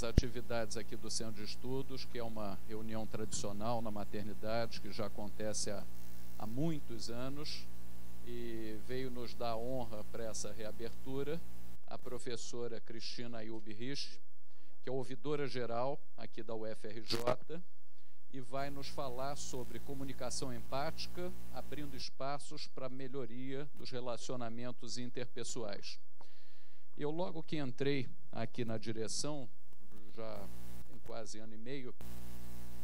as atividades aqui do Centro de Estudos, que é uma reunião tradicional na maternidade, que já acontece há muitos anos, e veio nos dar honra para essa reabertura a professora Cristina Ayub Rich, que é ouvidora geral aqui da UFRJ, e vai nos falar sobre comunicação empática, abrindo espaços para a melhoria dos relacionamentos interpessoais. Eu, logo que entrei aqui na direção, já tem quase ano e meio,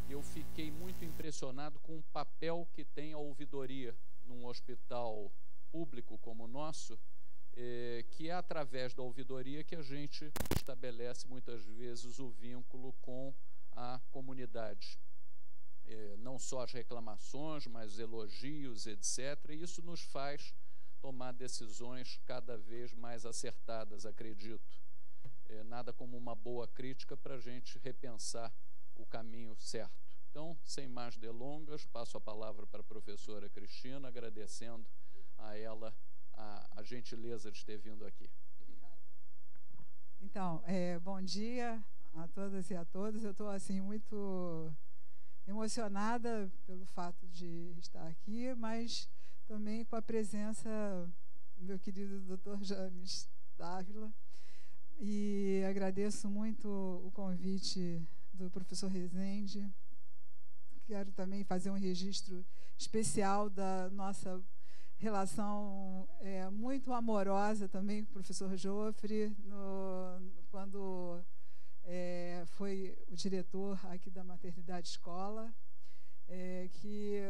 eu fiquei muito impressionado com o papel que tem a ouvidoria num hospital público como o nosso, que é através da ouvidoria que a gente estabelece muitas vezes o vínculo com a comunidade. Não só as reclamações, mas elogios, etc. E isso nos faz tomar decisões cada vez mais acertadas, acredito. Nada como uma boa crítica para a gente repensar o caminho certo. Então, sem mais delongas, passo a palavra para a professora Cristina, agradecendo a ela a gentileza de ter vindo aqui. Então, bom dia a todas e a todos. Eu estou assim muito emocionada pelo fato de estar aqui, mas também com a presença do meu querido Dr. James Dávila. E agradeço muito o convite do professor Rezende. Quero também fazer um registro especial da nossa relação muito amorosa também com o professor Joffre, quando foi o diretor aqui da Maternidade Escola, que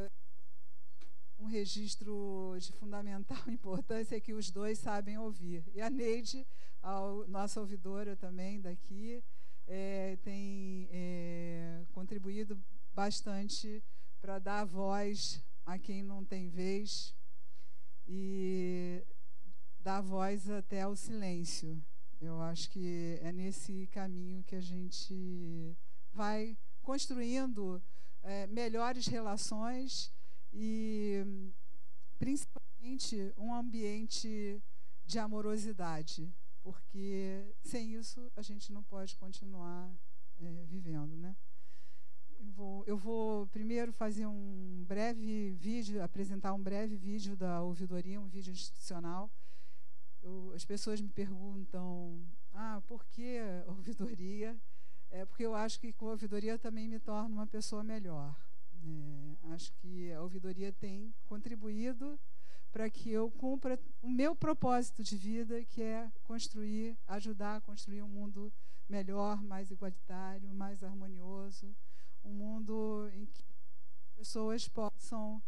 um registro de fundamental importância que os dois sabem ouvir. E a Neide, nossa ouvidora também daqui, tem contribuído bastante para dar voz a quem não tem vez e dar voz até ao silêncio. Eu acho que é nesse caminho que a gente vai construindo melhores relações e, principalmente, um ambiente de amorosidade, porque sem isso a gente não pode continuar vivendo, né? Eu vou primeiro fazer um breve vídeo, apresentar um breve vídeo da ouvidoria, um vídeo institucional. As pessoas me perguntam, por que ouvidoria? Porque eu acho que com a ouvidoria também me torno uma pessoa melhor. Acho que a ouvidoria tem contribuído para que eu cumpra o meu propósito de vida, que é ajudar a construir um mundo melhor, mais igualitário, mais harmonioso, um mundo em que pessoas possam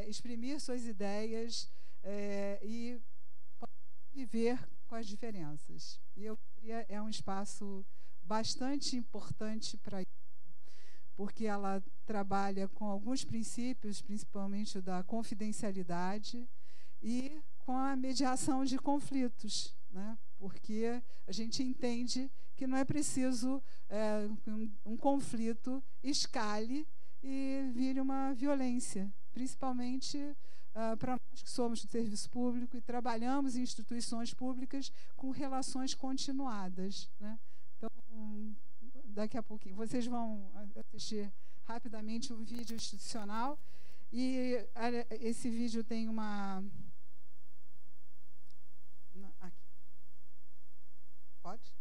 exprimir suas ideias e viver com as diferenças. E a ouvidoria é um espaço bastante importante para isso, porque ela trabalha com alguns princípios, principalmente o da confidencialidade e com a mediação de conflitos, né? Porque a gente entende que não é preciso um conflito escale e vire uma violência, principalmente para nós que somos do serviço público e trabalhamos em instituições públicas com relações continuadas, né? Então, daqui a pouquinho, vocês vão assistir rapidamente um vídeo institucional e esse vídeo tem uma... Aqui. Pode?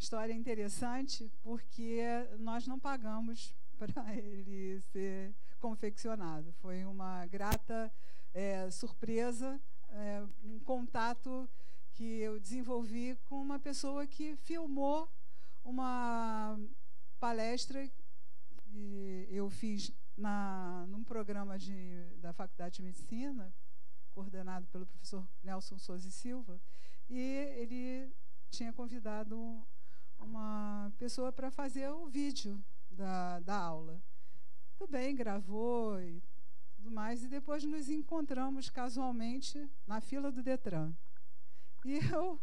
história interessante porque nós não pagamos para ele ser confeccionado. Foi uma grata surpresa, um contato que eu desenvolvi com uma pessoa que filmou uma palestra que eu fiz num programa da Faculdade de Medicina, coordenado pelo professor Nelson Souza e Silva, e ele tinha convidado uma pessoa para fazer o vídeo da aula. Tudo bem, gravou e tudo mais, e depois nos encontramos casualmente na fila do Detran. E eu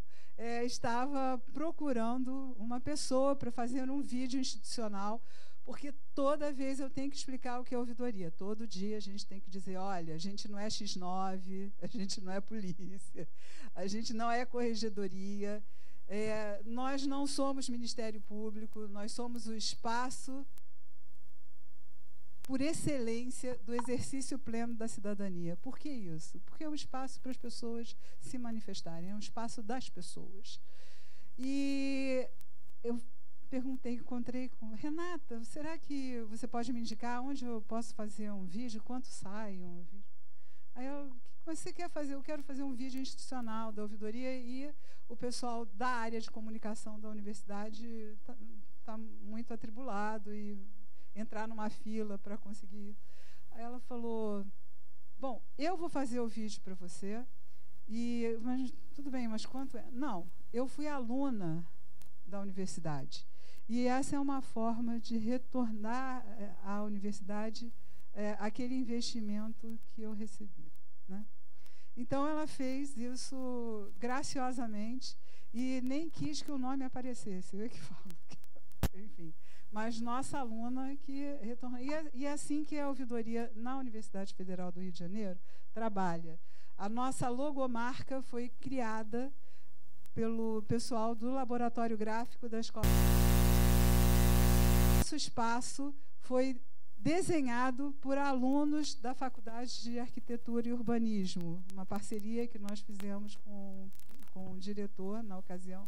estava procurando uma pessoa para fazer um vídeo institucional, porque toda vez eu tenho que explicar o que é ouvidoria. Todo dia a gente tem que dizer, olha, a gente não é X9, a gente não é polícia, a gente não é corregedoria, nós não somos Ministério Público, nós somos o espaço por excelência do exercício pleno da cidadania. Por que isso? Porque é um espaço para as pessoas se manifestarem, é um espaço das pessoas. E eu encontrei com Renata, será que você pode me indicar onde eu posso fazer um vídeo? Quanto sai um vídeo? Aí o que você quer fazer? Eu quero fazer um vídeo institucional da ouvidoria e o pessoal da área de comunicação da universidade está muito atribulado e entrar numa fila para conseguir. Aí ela falou, bom, eu vou fazer o vídeo para você, mas tudo bem, mas quanto é? Não, eu fui aluna da universidade. E essa é uma forma de retornar à universidade aquele investimento que eu recebi, né? Então, ela fez isso graciosamente e nem quis que o nome aparecesse. Eu que falo. Enfim, mas nossa aluna que retornou. E é assim que a ouvidoria na Universidade Federal do Rio de Janeiro trabalha. A nossa logomarca foi criada pelo pessoal do Laboratório Gráfico da Escola. Nosso espaço foi desenhado por alunos da Faculdade de Arquitetura e Urbanismo, uma parceria que nós fizemos com o diretor na ocasião.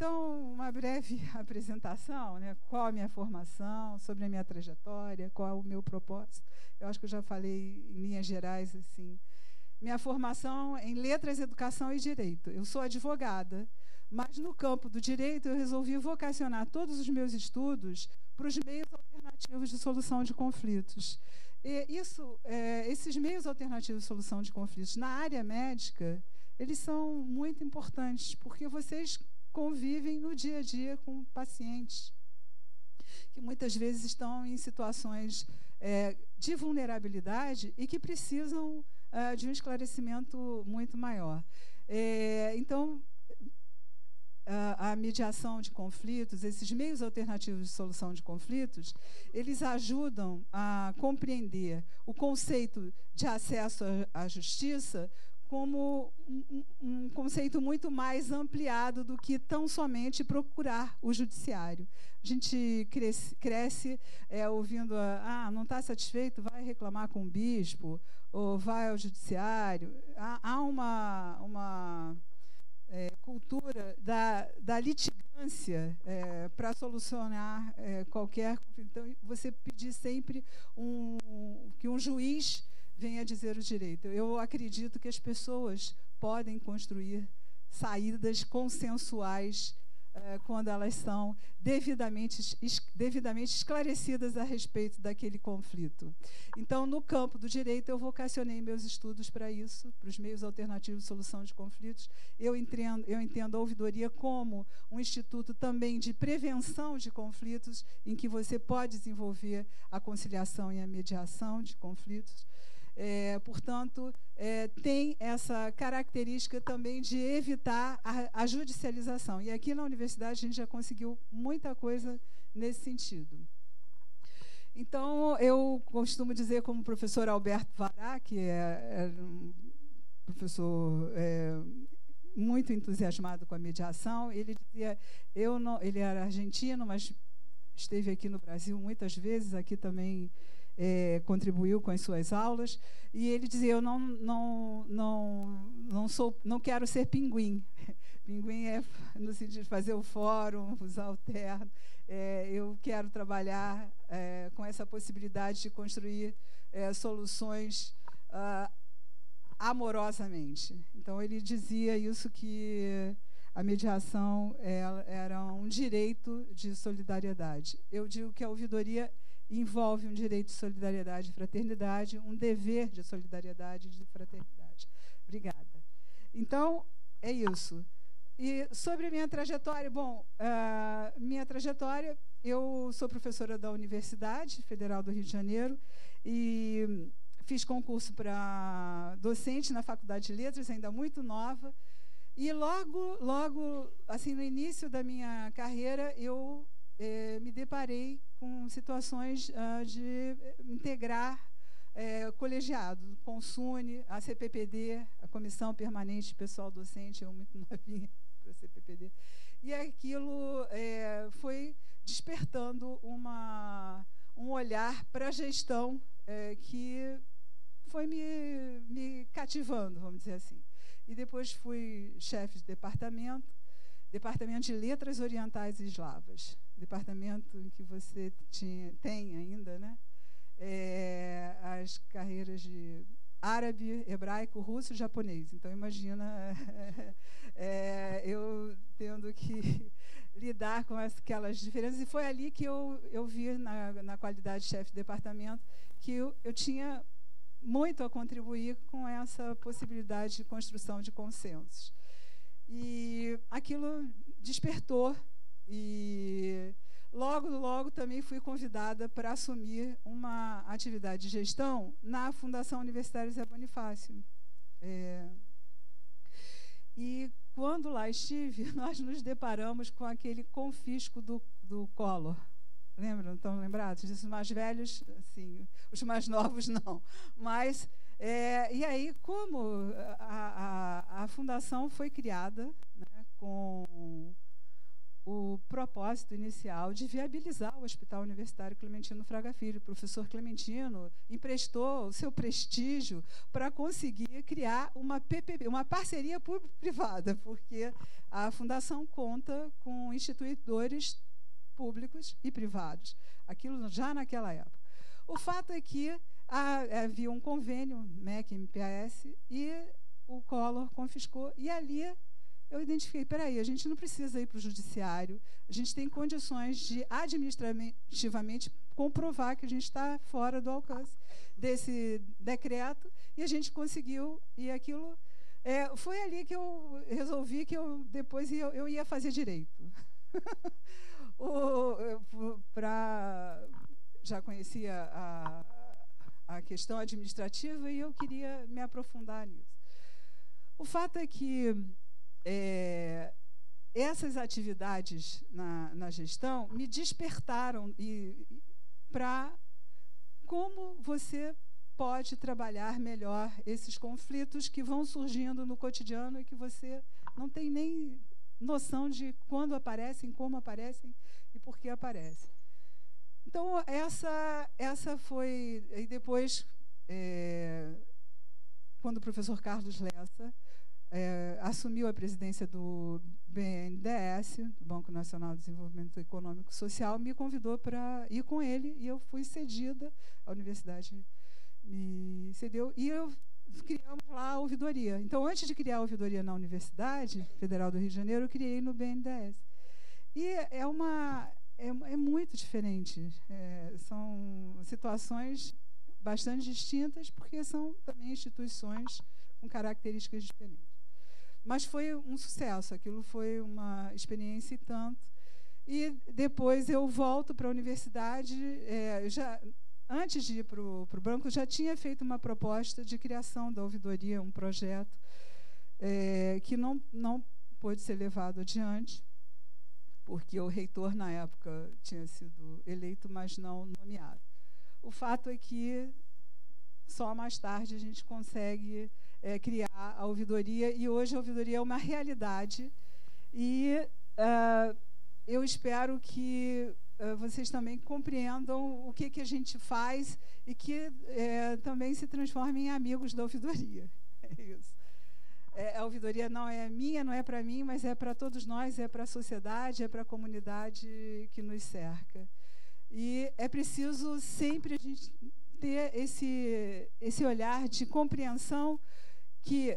Então, uma breve apresentação, né? Qual a minha formação, sobre a minha trajetória, qual é o meu propósito. Eu acho que eu já falei em linhas gerais, assim. Minha formação em Letras, Educação e Direito. Eu sou advogada, mas no campo do direito eu resolvi vocacionar todos os meus estudos para os meios alternativos de solução de conflitos. E esses meios alternativos de solução de conflitos na área médica, eles são muito importantes, porque vocês convivem no dia a dia com pacientes que muitas vezes estão em situações de vulnerabilidade e que precisam de um esclarecimento muito maior. Então, a mediação de conflitos, esses meios alternativos de solução de conflitos, eles ajudam a compreender o conceito de acesso à justiça como um conceito muito mais ampliado do que tão somente procurar o judiciário. A gente cresce ouvindo, não está satisfeito, vai reclamar com o bispo, ou vai ao judiciário. Há uma cultura da litigância para solucionar qualquer conflito. Então, você pedir sempre que um juiz venha dizer o direito. Eu acredito que as pessoas podem construir saídas consensuais quando elas são devidamente esclarecidas a respeito daquele conflito. Então, no campo do direito, eu vocacionei meus estudos para isso, para os meios alternativos de solução de conflitos. Eu entendo a ouvidoria como um instituto também de prevenção de conflitos, em que você pode desenvolver a conciliação e a mediação de conflitos. Portanto, tem essa característica também de evitar a judicialização. E aqui na universidade a gente já conseguiu muita coisa nesse sentido. Então, eu costumo dizer, como o professor Alberto Vará, que é um professor muito entusiasmado com a mediação, ele dizia, ele era argentino, mas esteve aqui no Brasil muitas vezes, aqui também contribuiu com as suas aulas, e ele dizia, eu não quero ser pinguim. Pinguim é no sentido de fazer o fórum, usar o terno. Eu quero trabalhar com essa possibilidade de construir soluções amorosamente. Então, ele dizia isso, que a mediação era um direito de solidariedade. Eu digo que a ouvidoria envolve um direito de solidariedade e fraternidade, um dever de solidariedade e de fraternidade. Obrigada. Então, é isso. E sobre a minha trajetória, minha trajetória, eu sou professora da Universidade Federal do Rio de Janeiro e fiz concurso para docente na Faculdade de Letras, ainda muito nova, e logo, assim, no início da minha carreira, eu me deparei com situações de integrar colegiado, CONSUNE, a CPPD, a Comissão Permanente Pessoal Docente, eu muito novinha para a CPPD, e aquilo foi despertando um olhar para a gestão que foi me cativando, vamos dizer assim. E depois fui chefe de departamento de Letras Orientais e Eslavas, departamento em que você tem ainda, né, as carreiras de árabe, hebraico, russo e japonês. Então, imagina eu tendo que lidar com aquelas diferenças. E foi ali que eu vi, na qualidade de chefe de departamento, que eu tinha muito a contribuir com essa possibilidade de construção de consensos. E aquilo despertou, e logo também fui convidada para assumir uma atividade de gestão na Fundação Universitária Zé Bonifácio. E quando lá estive, nós nos deparamos com aquele confisco do Collor. Lembram? Estão lembrados? Os mais velhos, sim, os mais novos não. Mas, e aí, como a fundação foi criada, né, com o propósito inicial de viabilizar o Hospital Universitário Clementino Fraga Filho. O professor Clementino emprestou o seu prestígio para conseguir criar uma PPP, uma parceria público-privada, porque a Fundação conta com instituidores públicos e privados, aquilo já naquela época. O fato é que havia um convênio MEC-MPAS e o Collor confiscou, e ali eu identifiquei, espera aí, a gente não precisa ir para o judiciário, a gente tem condições de administrativamente comprovar que a gente está fora do alcance desse decreto, e a gente conseguiu, e aquilo... foi ali que eu resolvi que depois eu ia fazer direito. Já conhecia a questão administrativa e eu queria me aprofundar nisso. O fato é que essas atividades na gestão me despertaram para como você pode trabalhar melhor esses conflitos que vão surgindo no cotidiano e que você não tem nem noção de quando aparecem, como aparecem e por que aparecem. Então, essa foi... E depois, quando o professor Carlos Lessa assumiu a presidência do BNDES, do Banco Nacional de Desenvolvimento Econômico e Social, me convidou para ir com ele, e eu fui cedida, a universidade me cedeu, e criamos lá a ouvidoria. Então, antes de criar a ouvidoria na Universidade Federal do Rio de Janeiro, eu criei no BNDES. E é muito diferente. São situações bastante distintas, porque são também instituições com características diferentes. Mas foi um sucesso, aquilo foi uma experiência e tanto. E depois eu volto para a universidade, antes de ir para o banco, já tinha feito uma proposta de criação da ouvidoria, um projeto que não pôde ser levado adiante, porque o reitor, na época, tinha sido eleito, mas não nomeado. O fato é que só mais tarde a gente consegue criar a ouvidoria, e hoje a ouvidoria é uma realidade, e eu espero que vocês também compreendam o que a gente faz e que também se transformem em amigos da ouvidoria. É isso. A ouvidoria não é minha, não é para mim, mas é para todos nós, é para a sociedade, é para a comunidade que nos cerca. E é preciso sempre a gente ter esse olhar de compreensão que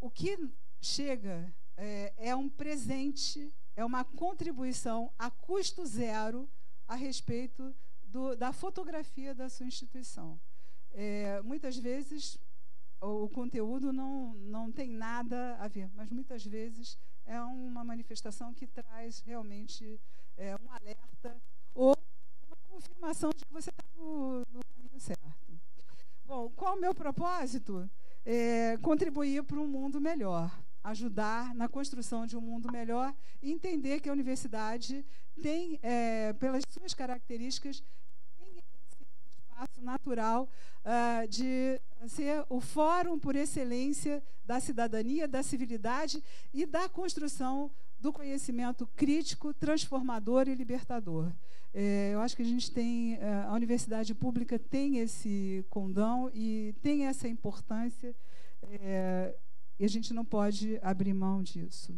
o que chega é um presente, é uma contribuição a custo zero a respeito da fotografia da sua instituição. Muitas vezes o conteúdo não tem nada a ver, mas muitas vezes é uma manifestação que traz realmente um alerta ou uma confirmação de que você está no caminho certo. Bom, qual o meu propósito? Contribuir para um mundo melhor, ajudar na construção de um mundo melhor e entender que a universidade tem, pelas suas características, tem esse espaço natural de ser o fórum por excelência da cidadania, da civilidade e da construção do conhecimento crítico, transformador e libertador. Eu acho que a universidade pública tem esse condão e tem essa importância, e a gente não pode abrir mão disso.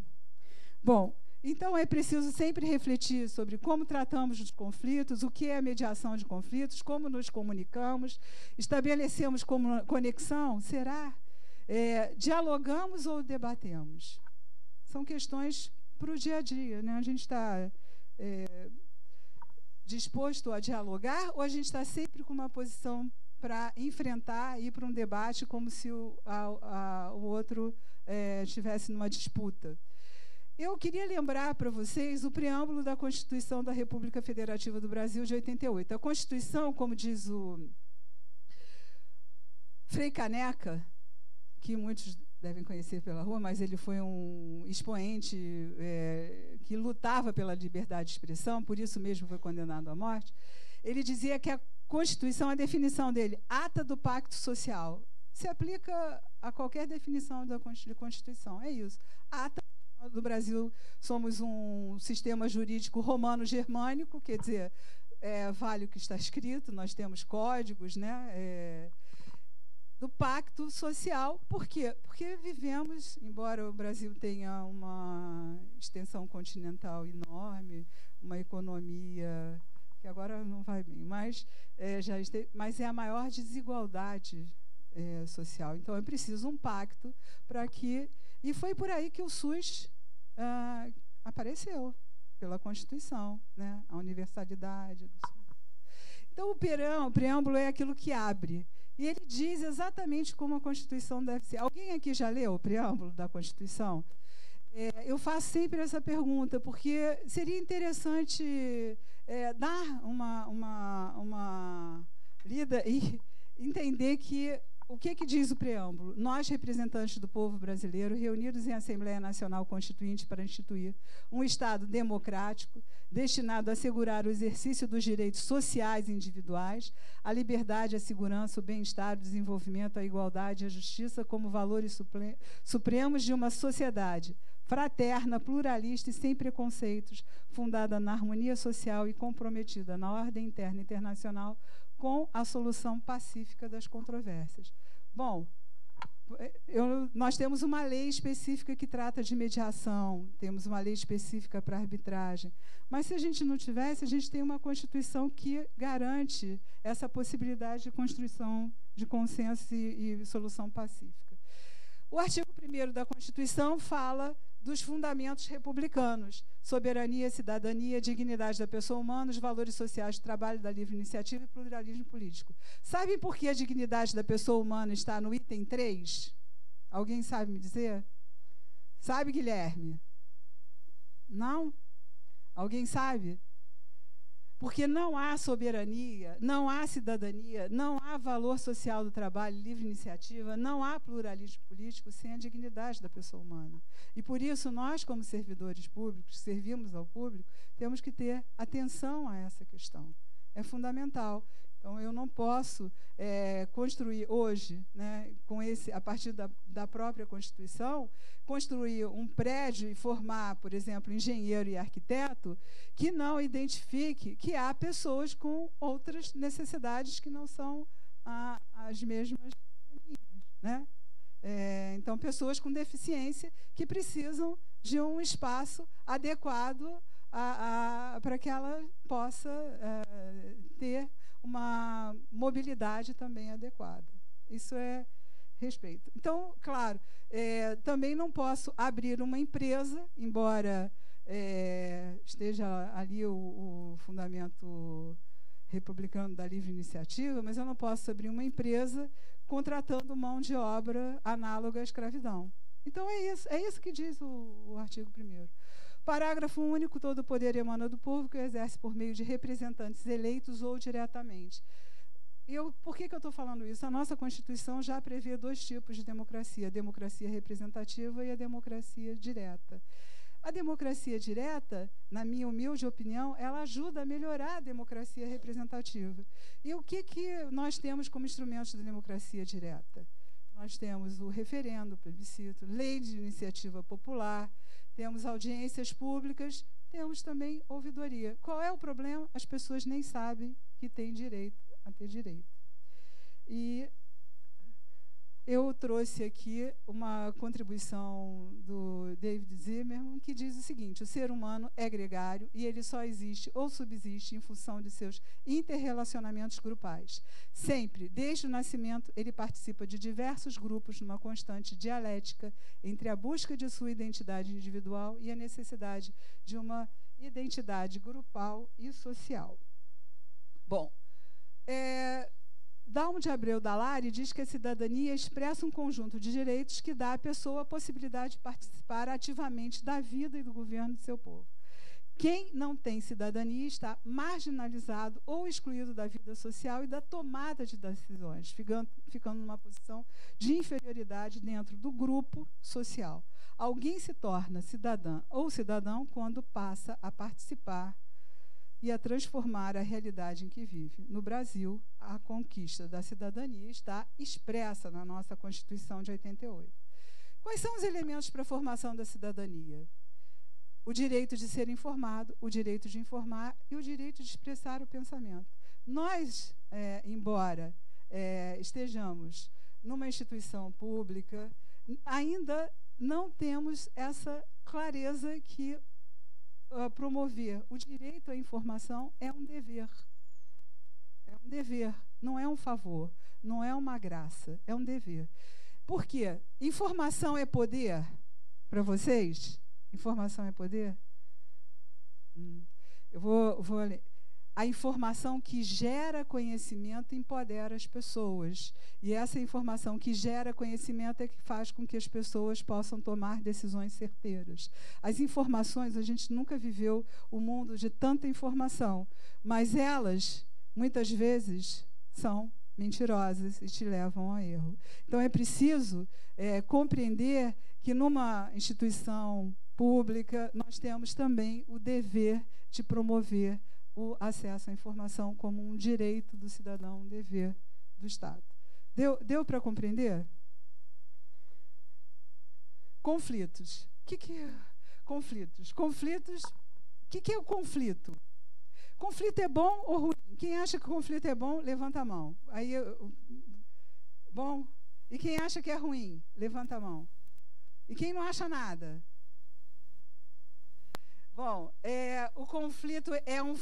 Bom, então é preciso sempre refletir sobre como tratamos os conflitos, o que é a mediação de conflitos, como nos comunicamos, estabelecemos como conexão, será? Dialogamos ou debatemos? São questões para o dia a dia, né? A gente está disposto a dialogar ou a gente está sempre com uma posição para enfrentar e ir para um debate como se o outro estivesse numa disputa? Eu queria lembrar para vocês o preâmbulo da Constituição da República Federativa do Brasil de 88. A Constituição, como diz o Frei Caneca, que muitos devem conhecer pela rua, mas ele foi um expoente que lutava pela liberdade de expressão, por isso mesmo foi condenado à morte. Ele dizia que a Constituição, a definição dele, ata do pacto social, se aplica a qualquer definição de Constituição. É isso. Ata do no Brasil somos um sistema jurídico romano-germânico, quer dizer, vale o que está escrito, nós temos códigos, né, do pacto social. Por quê? Porque vivemos, embora o Brasil tenha uma extensão continental enorme, uma economia que agora não vai bem, mas mas é a maior desigualdade social. Então, é preciso um pacto para que... E foi por aí que o SUS apareceu, pela Constituição, né? A universalidade do SUS. Então, o preâmbulo é aquilo que abre. E ele diz exatamente como a Constituição deve ser. Alguém aqui já leu o preâmbulo da Constituição? Eu faço sempre essa pergunta, porque seria interessante dar uma lida e entender o que diz o preâmbulo. Nós, representantes do povo brasileiro, reunidos em Assembleia Nacional Constituinte para instituir um Estado democrático, destinado a assegurar o exercício dos direitos sociais e individuais, a liberdade, a segurança, o bem-estar, o desenvolvimento, a igualdade e a justiça como valores supremos de uma sociedade fraterna, pluralista e sem preconceitos, fundada na harmonia social e comprometida na ordem interna e internacional com a solução pacífica das controvérsias. Bom, nós temos uma lei específica que trata de mediação, temos uma lei específica para arbitragem, mas se a gente não tivesse, a gente tem uma Constituição que garante essa possibilidade de construção de consenso e solução pacífica. O artigo 1º da Constituição fala dos fundamentos republicanos: soberania, cidadania, dignidade da pessoa humana, os valores sociais do trabalho, da livre iniciativa e pluralismo político. Sabem por que a dignidade da pessoa humana está no item 3? Alguém sabe me dizer? Sabe, Guilherme? Não? Alguém sabe? Porque não há soberania, não há cidadania, não há valor social do trabalho, livre iniciativa, não há pluralismo político sem a dignidade da pessoa humana. E por isso nós, como servidores públicos, servimos ao público, temos que ter atenção a essa questão. É fundamental. Então, eu não posso construir hoje, né, a partir da própria Constituição, construir um prédio e formar, por exemplo, engenheiro e arquiteto, que não identifique que há pessoas com outras necessidades que não são as mesmas minhas, né? Então, pessoas com deficiência que precisam de um espaço adequado para que ela possa ter uma mobilidade também adequada. Isso é respeito. Então, claro, também não posso abrir uma empresa, embora esteja ali o fundamento republicano da livre iniciativa, mas eu não posso abrir uma empresa contratando mão de obra análoga à escravidão. Então, é isso que diz o artigo 1º. Parágrafo único: todo o poder emana do povo, que o exerce por meio de representantes eleitos ou diretamente. Por que eu estou falando isso? A nossa Constituição já prevê 2 tipos de democracia: a democracia representativa e a democracia direta. A democracia direta, na minha humilde opinião, ela ajuda a melhorar a democracia representativa. E o que nós temos como instrumentos da democracia direta? Nós temos o referendo, o plebiscito, lei de iniciativa popular, temos audiências públicas, temos também ouvidoria. Qual é o problema? As pessoas nem sabem que têm direito a ter direito. E eu trouxe aqui uma contribuição do David Zimmerman, que diz o seguinte: o ser humano é gregário e ele só existe ou subsiste em função de seus interrelacionamentos grupais. Sempre, desde o nascimento, ele participa de diversos grupos numa constante dialética entre a busca de sua identidade individual e a necessidade de uma identidade grupal e social. Bom, Dalmo de Abreu Dallari diz que a cidadania expressa um conjunto de direitos que dá à pessoa a possibilidade de participar ativamente da vida e do governo de seu povo. Quem não tem cidadania está marginalizado ou excluído da vida social e da tomada de decisões, ficando numa posição de inferioridade dentro do grupo social. Alguém se torna cidadã ou cidadão quando passa a participar e a transformar a realidade em que vive. No Brasil, a conquista da cidadania está expressa na nossa Constituição de 88. Quais são os elementos para a formação da cidadania? O direito de ser informado, o direito de informar e o direito de expressar o pensamento. Nós, embora estejamos numa instituição pública, ainda não temos essa clareza que promover o direito à informação é um dever. É um dever, não é um favor, não é uma graça, é um dever. Por quê? Informação é poder para vocês? Informação é poder? Eu vou ler. A informação que gera conhecimento empodera as pessoas. E essa informação que gera conhecimento é que faz com que as pessoas possam tomar decisões certeiras. As informações, a gente nunca viveu o mundo de tanta informação, mas elas, muitas vezes, são mentirosas e te levam a erro. Então, é preciso compreender que numa instituição pública nós temos também o dever de promover o acesso à informação como um direito do cidadão, um dever do Estado. Deu para compreender? Conflitos. O que é conflitos? Conflitos. O que é o conflito? Conflito é bom ou ruim? Quem acha que o conflito é bom, levanta a mão. Aí, bom. E quem acha que é ruim, levanta a mão. E quem não acha nada? Bom, o conflito é um...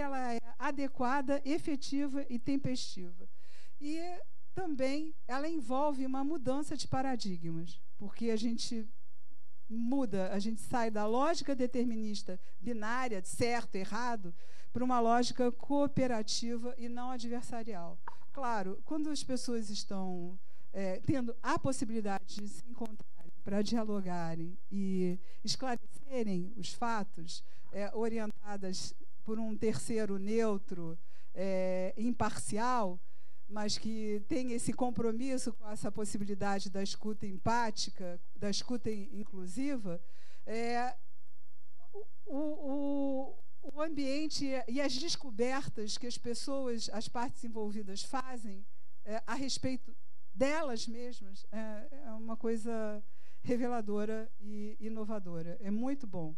ela é adequada, efetiva e tempestiva. E também ela envolve uma mudança de paradigmas, porque a gente muda, a gente sai da lógica determinista binária, certo, errado, para uma lógica cooperativa e não adversarial. Claro, quando as pessoas estão tendo a possibilidade de se encontrarem para dialogarem e esclarecerem os fatos, orientadas por um terceiro neutro, imparcial, mas que tem esse compromisso com essa possibilidade da escuta empática, da escuta inclusiva, o ambiente e as descobertas que as pessoas, as partes envolvidas fazem a respeito delas mesmas, é uma coisa reveladora e inovadora. É muito bom.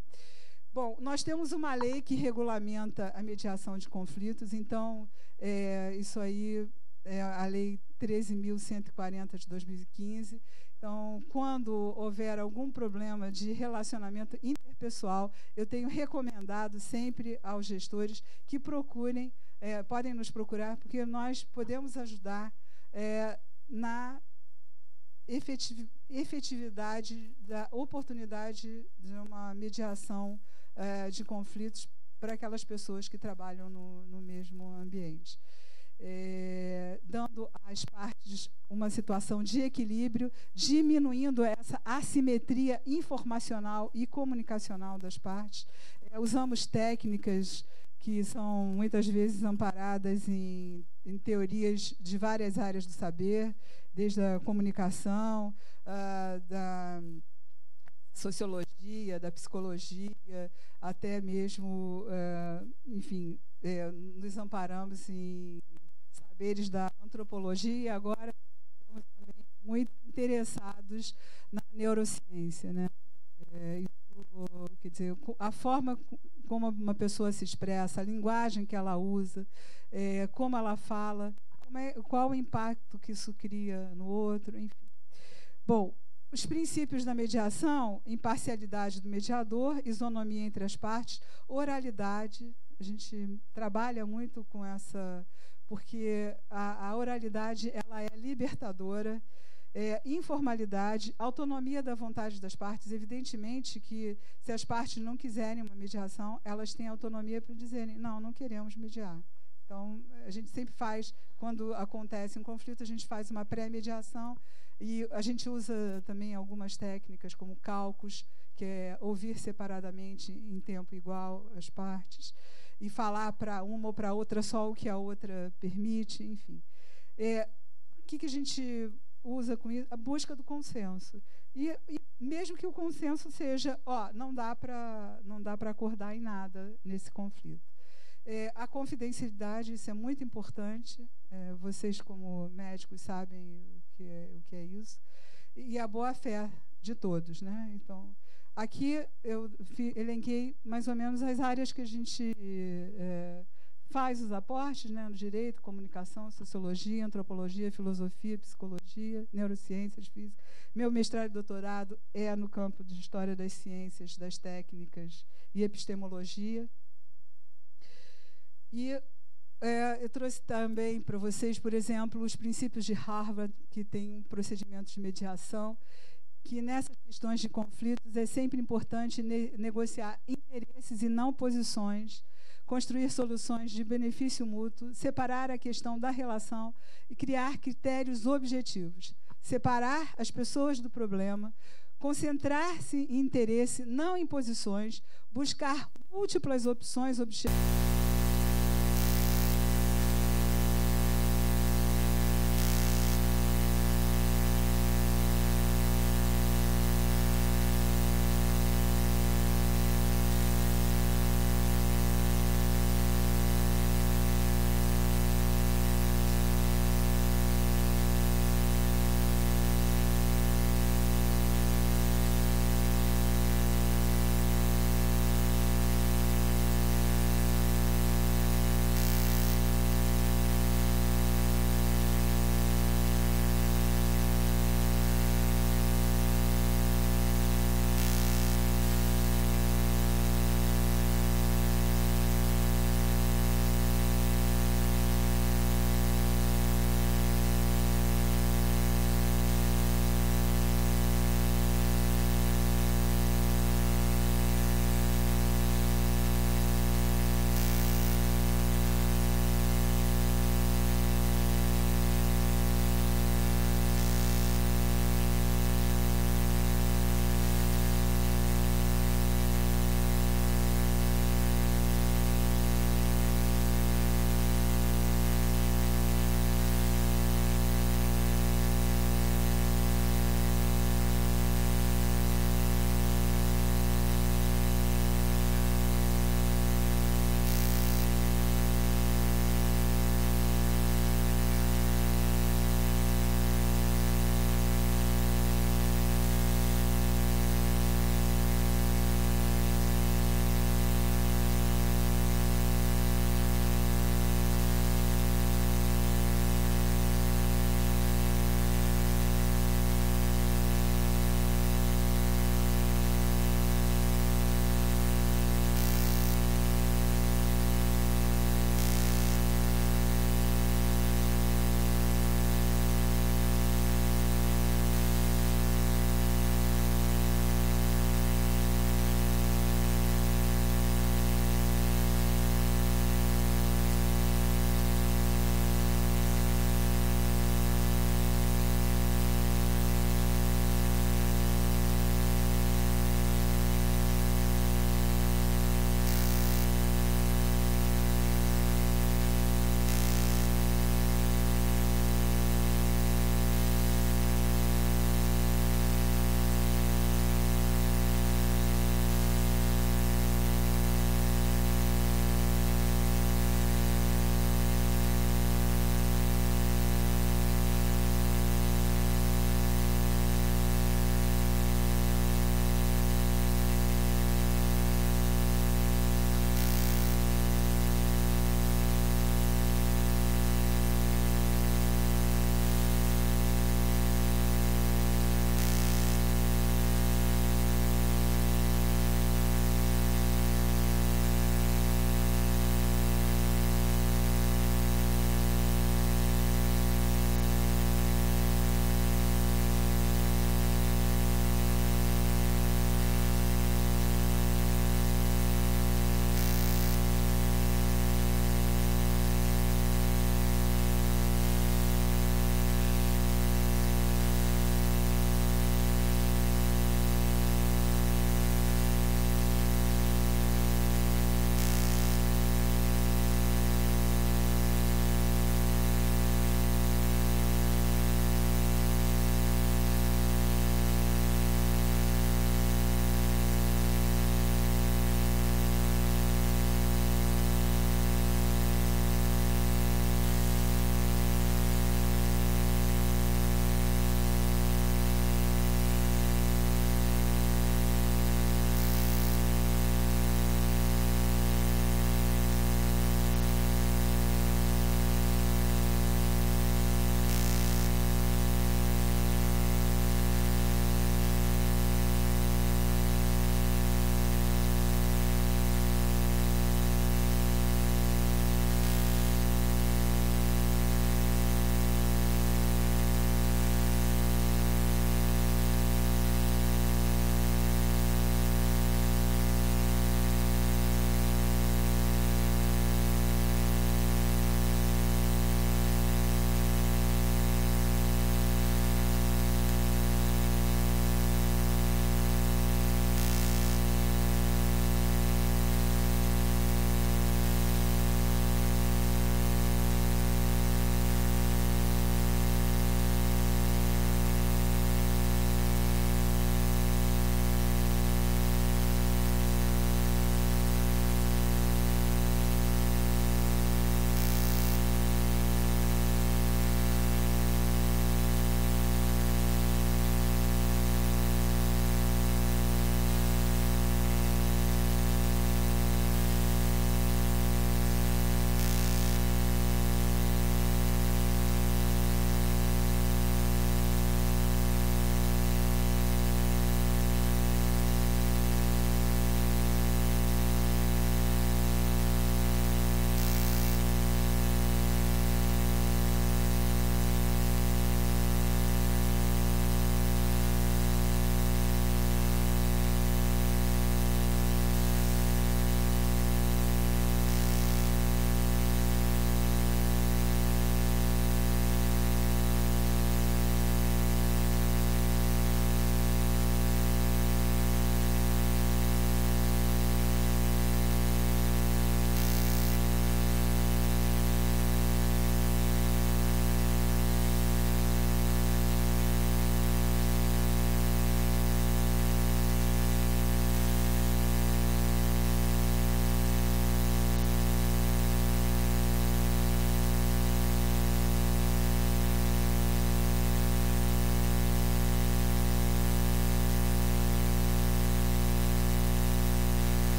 Bom, nós temos uma lei que regulamenta a mediação de conflitos, então, isso aí é a Lei 13.140 de 2015. Então, quando houver algum problema de relacionamento interpessoal, eu tenho recomendado sempre aos gestores que procurem, podem nos procurar, porque nós podemos ajudar na efetividade da oportunidade de uma mediação de conflitos para aquelas pessoas que trabalham no mesmo ambiente. Dando às partes uma situação de equilíbrio, diminuindo essa assimetria informacional e comunicacional das partes. Usamos técnicas que são muitas vezes amparadas em teorias de várias áreas do saber, desde a comunicação, da sociologia, da psicologia, até mesmo, enfim, nos amparamos em saberes da antropologia, e agora estamos também muito interessados na neurociência, né? Isso, quer dizer, a forma como uma pessoa se expressa, a linguagem que ela usa, como ela fala, qual o impacto que isso cria no outro, enfim. Bom, os princípios da mediação: imparcialidade do mediador, isonomia entre as partes, oralidade. A gente trabalha muito com essa, porque a oralidade ela é libertadora, informalidade, autonomia da vontade das partes. Evidentemente que, se as partes não quiserem uma mediação, elas têm autonomia para dizerem: não queremos mediar. Então, a gente sempre faz, quando acontece um conflito, a gente faz uma pré-mediação, e a gente usa também algumas técnicas, como caucus, que é ouvir separadamente em tempo igual as partes, e falar para uma ou para outra só o que a outra permite, enfim. O que a gente usa com isso? A busca do consenso. E mesmo que o consenso seja, não dá para acordar em nada nesse conflito. A confidencialidade, isso é muito importante. Vocês, como médicos, sabem o que é isso. E a boa-fé de todos, né? Então, aqui eu elenquei mais ou menos as áreas que a gente faz os aportes, né, no direito, comunicação, sociologia, antropologia, filosofia, psicologia, neurociências, física. Meu mestrado e doutorado é no campo de história das ciências, das técnicas e epistemologia. E eu trouxe também para vocês, por exemplo, os princípios de Harvard, que tem um procedimento de mediação, que nessas questões de conflitos é sempre importante negociar interesses e não posições, construir soluções de benefício mútuo, separar a questão da relação e criar critérios objetivos, separar as pessoas do problema, concentrar-se em interesse, não em posições, buscar múltiplas opções objetivas.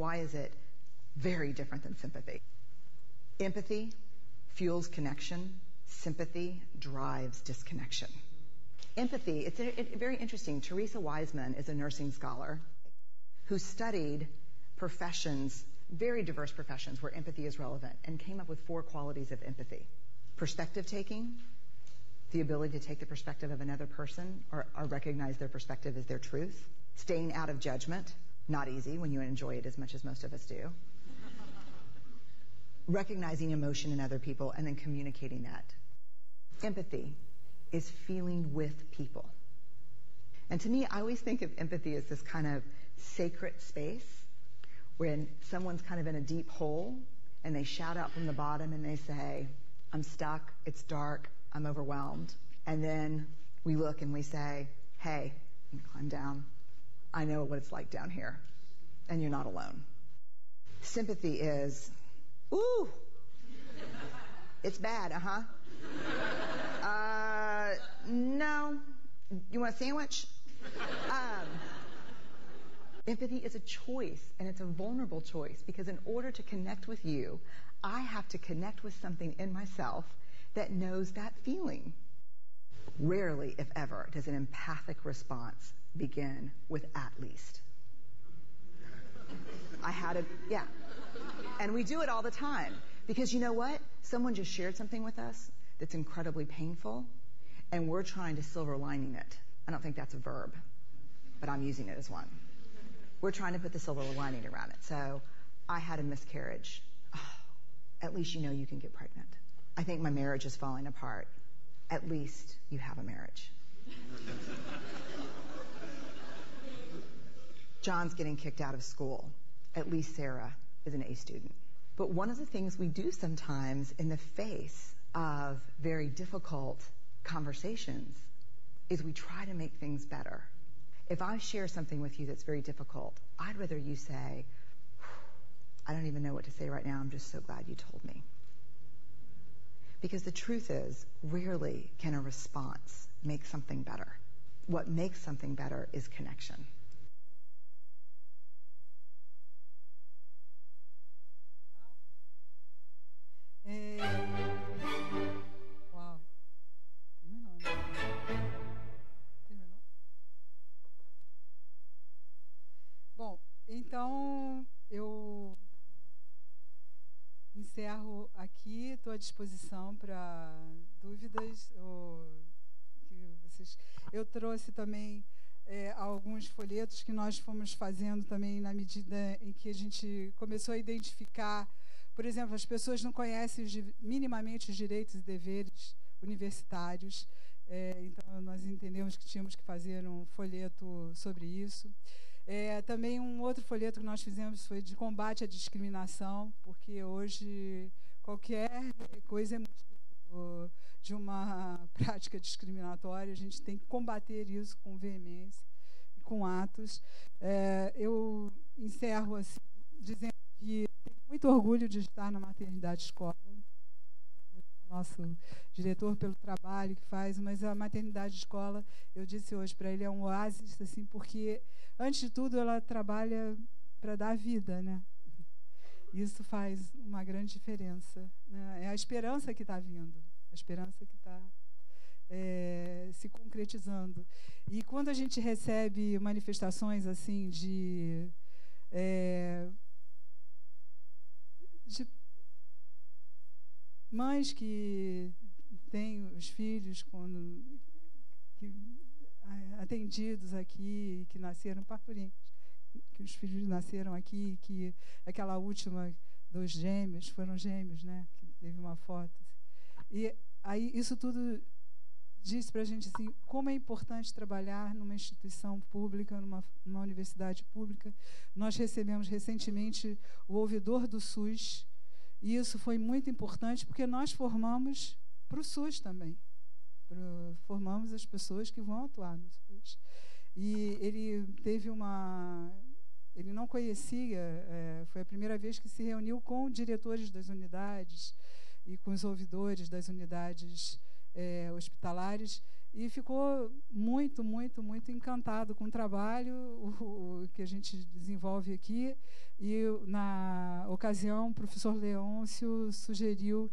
why is it very different than sympathy? Empathy fuels connection. Sympathy drives disconnection. Empathy, it's very interesting. Teresa Wiseman is a nursing scholar who studied professions, very diverse professions where empathy is relevant, and came up with 4 qualities of empathy. Perspective taking, the ability to take the perspective of another person or recognize their perspective as their truth. Staying out of judgment, not easy when you enjoy it as much as most of us do. Recognizing emotion in other people and then communicating that. Empathy is feeling with people. And to me, I always think of empathy as this kind of sacred space when someone's kind of in a deep hole and they shout out from the bottom and they say, I'm stuck, it's dark, I'm overwhelmed. And then we look and we say, hey, you climb down. I know what it's like down here, and you're not alone. Sympathy is, ooh, it's bad, no, you want a sandwich? Empathy is a choice, and it's a vulnerable choice, because in order to connect with you, I have to connect with something in myself that knows that feeling. Rarely, if ever, does an empathic response begin with at least. Yeah. And we do it all the time. Because you know what? Someone just shared something with us that's incredibly painful, and we're trying to silver lining it. I don't think that's a verb, but I'm using it as one. We're trying to put the silver lining around it. So, I had a miscarriage. Oh, at least you know you can get pregnant. I think my marriage is falling apart. At least you have a marriage. John's getting kicked out of school. At least Sarah is an A student. But one of the things we do sometimes in the face of very difficult conversations is we try to make things better. If I share something with you that's very difficult, I'd rather you say, I don't even know what to say right now, I'm just so glad you told me. Because the truth is, rarely can a response make something better. What makes something better is connection. Uau. Terminou, né? Terminou? Bom, então eu encerro aqui, estou à disposição para dúvidas. Eu trouxe também alguns folhetos que nós fomos fazendo também na medida em que a gente começou a identificar. Por exemplo, as pessoas não conhecem minimamente os direitos e deveres universitários, então nós entendemos que tínhamos que fazer um folheto sobre isso. Também um outro folheto que nós fizemos foi de combate à discriminação, porque hoje qualquer coisa é motivo de uma prática discriminatória, a gente tem que combater isso com veemência e com atos. Eu encerro assim, dizendo que tenho muito orgulho de estar na maternidade escola, nosso diretor pelo trabalho que faz, mas a maternidade escola, eu disse hoje para ele, é um oásis, assim, porque antes de tudo ela trabalha para dar vida, né? Isso faz uma grande diferença, né? É a esperança que está vindo, a esperança que está se concretizando. E quando a gente recebe manifestações assim de mães que têm os filhos atendidos aqui, que nasceram parturientes, que os filhos nasceram aqui, que aquela última dos gêmeos, foram gêmeos, né? Que teve uma foto. E aí isso tudo diz para a gente assim, como é importante trabalhar numa instituição pública, numa universidade pública. Nós recebemos recentemente o ouvidor do SUS, e isso foi muito importante porque nós formamos para o SUS também. Formamos as pessoas que vão atuar no SUS. E ele teve ele não conhecia, foi a primeira vez que se reuniu com diretores das unidades e com os ouvidores das unidades hospitalares, e ficou muito, muito, muito encantado com o trabalho que a gente desenvolve aqui. E, na ocasião, o professor Leôncio sugeriu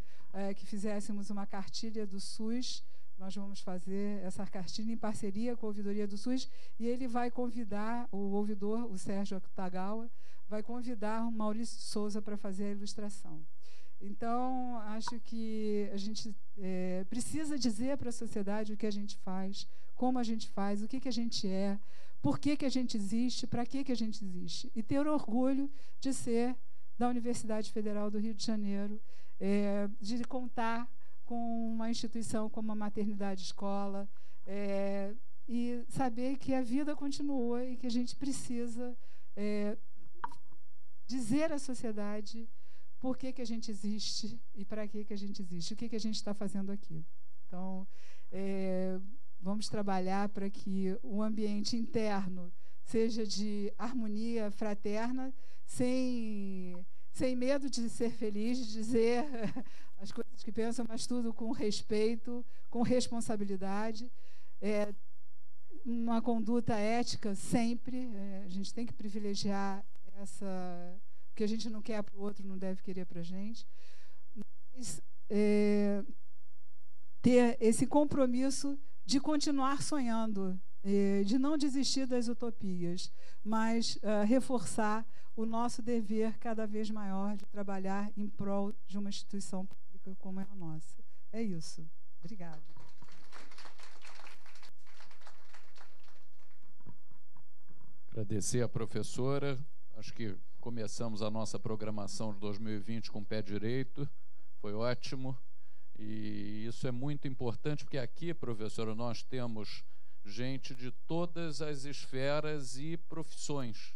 que fizéssemos uma cartilha do SUS. Nós vamos fazer essa cartilha em parceria com a Ouvidoria do SUS, e ele vai convidar, o ouvidor, o Sérgio Akutagawa, vai convidar o Maurício Souza para fazer a ilustração. Então, acho que a gente precisa dizer para a sociedade o que a gente faz, como a gente faz, o que a gente é, por que a gente existe, para que a gente existe. E ter orgulho de ser da Universidade Federal do Rio de Janeiro, de contar com uma instituição como a Maternidade Escola, e saber que a vida continua e que a gente precisa dizer à sociedade por que a gente existe e para que a gente existe, o que a gente está fazendo aqui. Então, vamos trabalhar para que o ambiente interno seja de harmonia fraterna, sem medo de ser feliz, de dizer as coisas que pensam, mas tudo com respeito, com responsabilidade, uma conduta ética sempre. A gente tem que privilegiar o que a gente não quer para o outro, não deve querer para a gente. Mas ter esse compromisso de continuar sonhando, de não desistir das utopias, mas reforçar o nosso dever cada vez maior de trabalhar em prol de uma instituição pública como é a nossa. É isso. Obrigada. Agradecer à professora. Acho que começamos a nossa programação de 2020 com o pé direito. Foi ótimo. E isso é muito importante, porque aqui, professora, nós temos gente de todas as esferas e profissões.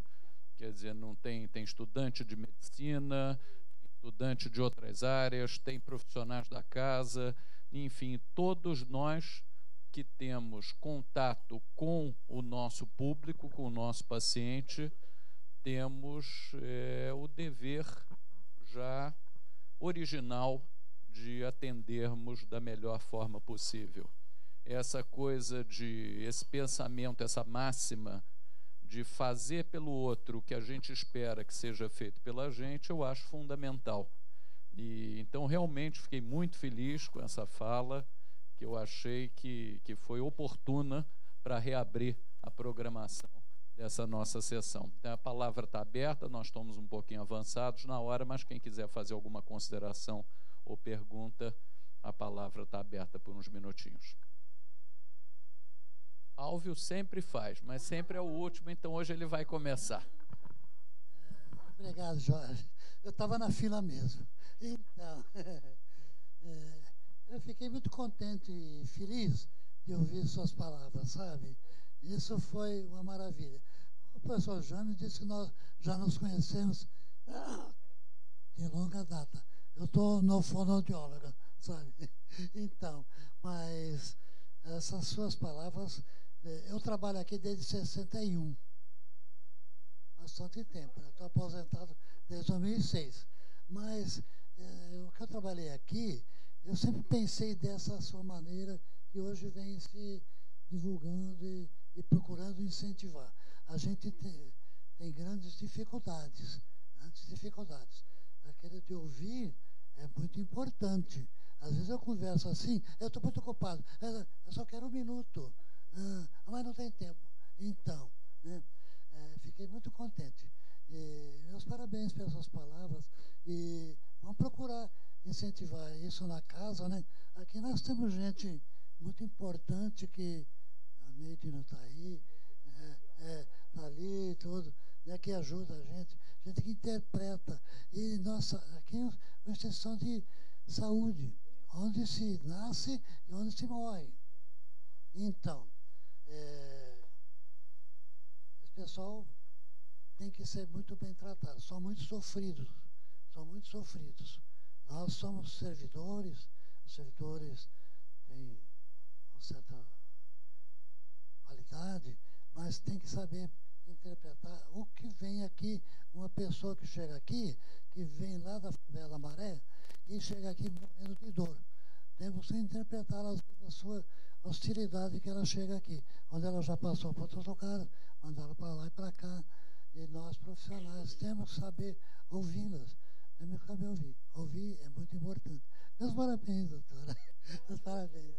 Quer dizer, não tem estudante de medicina, tem estudante de outras áreas, tem profissionais da casa, enfim, todos nós que temos contato com o nosso público, com o nosso paciente, temos o dever já original de atendermos da melhor forma possível. Esse pensamento, essa máxima de fazer pelo outro o que a gente espera que seja feito pela gente, eu acho fundamental. E então realmente fiquei muito feliz com essa fala, que eu achei que foi oportuna para reabrir a programação dessa nossa sessão. Então, a palavra está aberta, nós estamos um pouquinho avançados na hora, mas quem quiser fazer alguma consideração ou pergunta, a palavra está aberta por uns minutinhos. Álvio sempre faz, mas sempre é o último, então hoje ele vai começar. Obrigado, Jorge. Eu estava na fila mesmo. Então, eu fiquei muito contente e feliz de ouvir suas palavras, sabe? Isso foi uma maravilha. O professor Jânio disse que nós já nos conhecemos de longa data. Eu estou no fonoaudióloga, sabe? Então, mas essas suas palavras, eu trabalho aqui desde 61. Bastante tempo, né? Estou aposentado desde 2006. Mas o que eu trabalhei aqui, eu sempre pensei dessa sua maneira que hoje vem se divulgando e procurando incentivar. A gente tem grandes dificuldades. Aquele de ouvir é muito importante. Às vezes eu converso assim, eu estou muito ocupado, eu só quero um minuto, mas não tem tempo. Então, né, fiquei muito contente. Meus parabéns pelas suas palavras e vamos procurar incentivar isso na casa, né? Aqui nós temos gente muito importante que a Neide não está aí, está ali e tudo, né, que ajuda a gente que interpreta. E nossa, aqui é uma instituição de saúde, onde se nasce e onde se morre. Então, esse pessoal tem que ser muito bem tratado. São muito sofridos. Nós somos servidores, os servidores têm uma certa qualidade, mas tem que saber interpretar o que vem aqui. Uma pessoa que chega aqui, que vem lá da favela Maré e chega aqui morrendo de dor. Temos que interpretar às vezes hostilidade que ela chega aqui, onde ela já passou por outros lugares, mandaram para lá e para cá. E nós, profissionais, temos que saber ouvi-las, temos que saber ouvir. Ouvir é muito importante. Meus parabéns, doutora. Meus parabéns.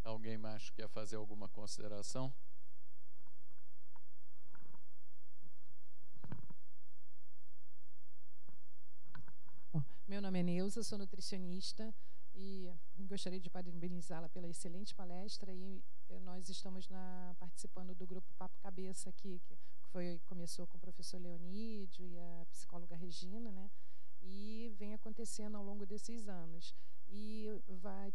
Alguém mais quer fazer alguma consideração? Bom, meu nome é Neuza, sou nutricionista e gostaria de parabenizá-la pela excelente palestra. E nós estamos participando do grupo Papo Cabeça aqui, que começou com o professor Leonídio e a psicóloga Regina, né? E vem acontecendo ao longo desses anos. E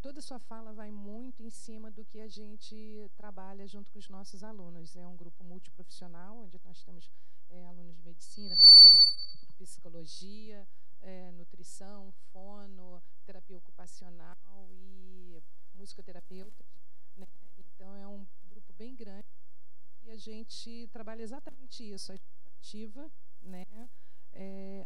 toda a sua fala vai muito em cima do que a gente trabalha junto com os nossos alunos. É um grupo multiprofissional, onde nós temos alunos de medicina, psicologia, nutrição, fono, terapia ocupacional e musicoterapeutas, né? Então é um grupo bem grande e a gente trabalha exatamente isso, a escutativa, né?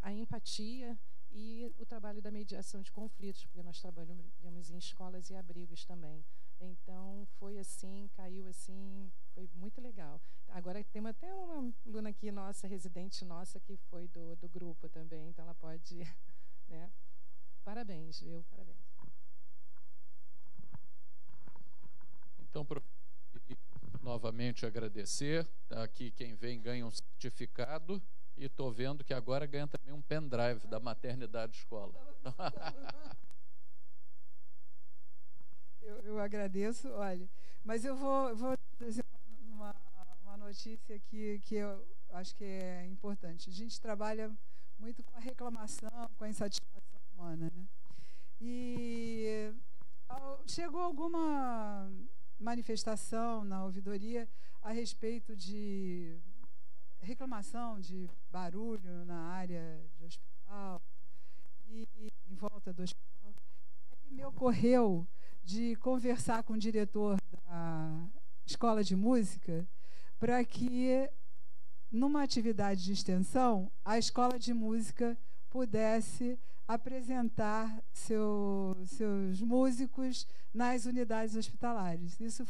A empatia e o trabalho da mediação de conflitos, porque nós trabalhamos em escolas e abrigos também. Então foi assim, caiu assim, foi muito legal. Agora temos até uma aluna aqui nossa, residente nossa, que foi do grupo também, então ela pode, né? Parabéns, viu? Parabéns. Então, novamente agradecer. Aqui quem vem ganha um certificado e estou vendo que agora ganha também um pendrive da maternidade escola. Eu agradeço, olha, mas eu vou trazer uma notícia aqui que eu acho que é importante. A gente trabalha muito com a reclamação, com a insatisfação humana, né? E chegou alguma manifestação na ouvidoria a respeito de reclamação de barulho na área de hospital e em volta do hospital. E me ocorreu de conversar com o diretor da escola de música para que, numa atividade de extensão, a escola de música pudesse apresentar seus músicos nas unidades hospitalares. Isso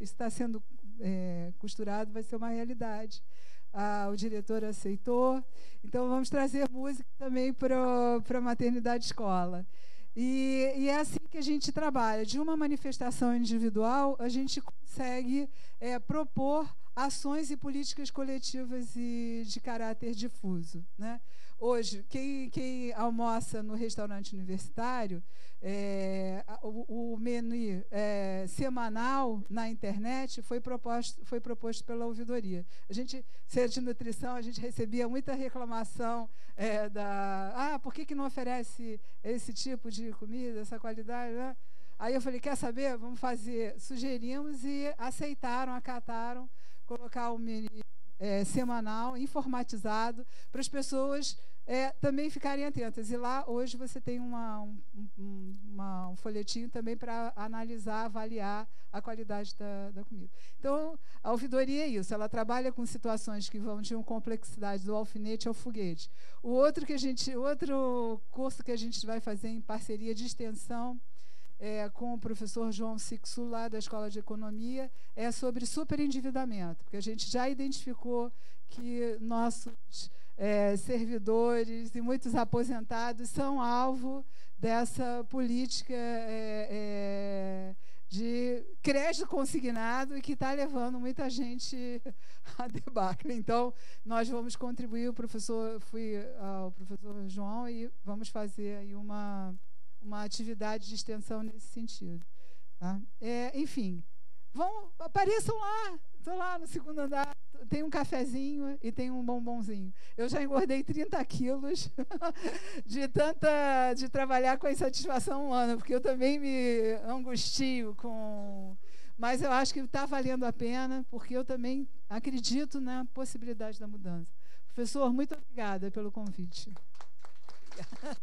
está sendo costurado, vai ser uma realidade. O diretor aceitou. Então, vamos trazer música também para a maternidade escola. E é assim que a gente trabalha. De uma manifestação individual, a gente consegue propor ações e políticas coletivas e de caráter difuso, né? Hoje, quem almoça no restaurante universitário, o menu semanal na internet foi proposto pela ouvidoria. A gente, ser de nutrição, a gente recebia muita reclamação por que não oferece esse tipo de comida, essa qualidade, né? Aí eu falei, quer saber? Vamos fazer. Sugerimos e aceitaram, acataram, colocar o menu semanal, informatizado, para as pessoas também ficarem atentas. E lá, hoje, você tem um folhetinho também para analisar, avaliar a qualidade da comida. Então, a ouvidoria é isso, ela trabalha com situações que vão de uma complexidade do alfinete ao foguete. O outro curso que a gente vai fazer em parceria de extensão com o professor João Sixu, lá da Escola de Economia, é sobre superendividamento, porque a gente já identificou que nossos servidores e muitos aposentados são alvo dessa política de crédito consignado e que está levando muita gente a debacle. Então, nós vamos contribuir, fui ao professor João e vamos fazer aí uma atividade de extensão nesse sentido. Tá? Enfim, apareçam lá. Estou lá no segundo andar, tem um cafezinho e tem um bombonzinho. Eu já engordei 30 quilos de trabalhar com a insatisfação humana, porque eu também me angustio com... Mas eu acho que está valendo a pena, porque eu também acredito na possibilidade da mudança. Professor, muito obrigada pelo convite. Obrigada.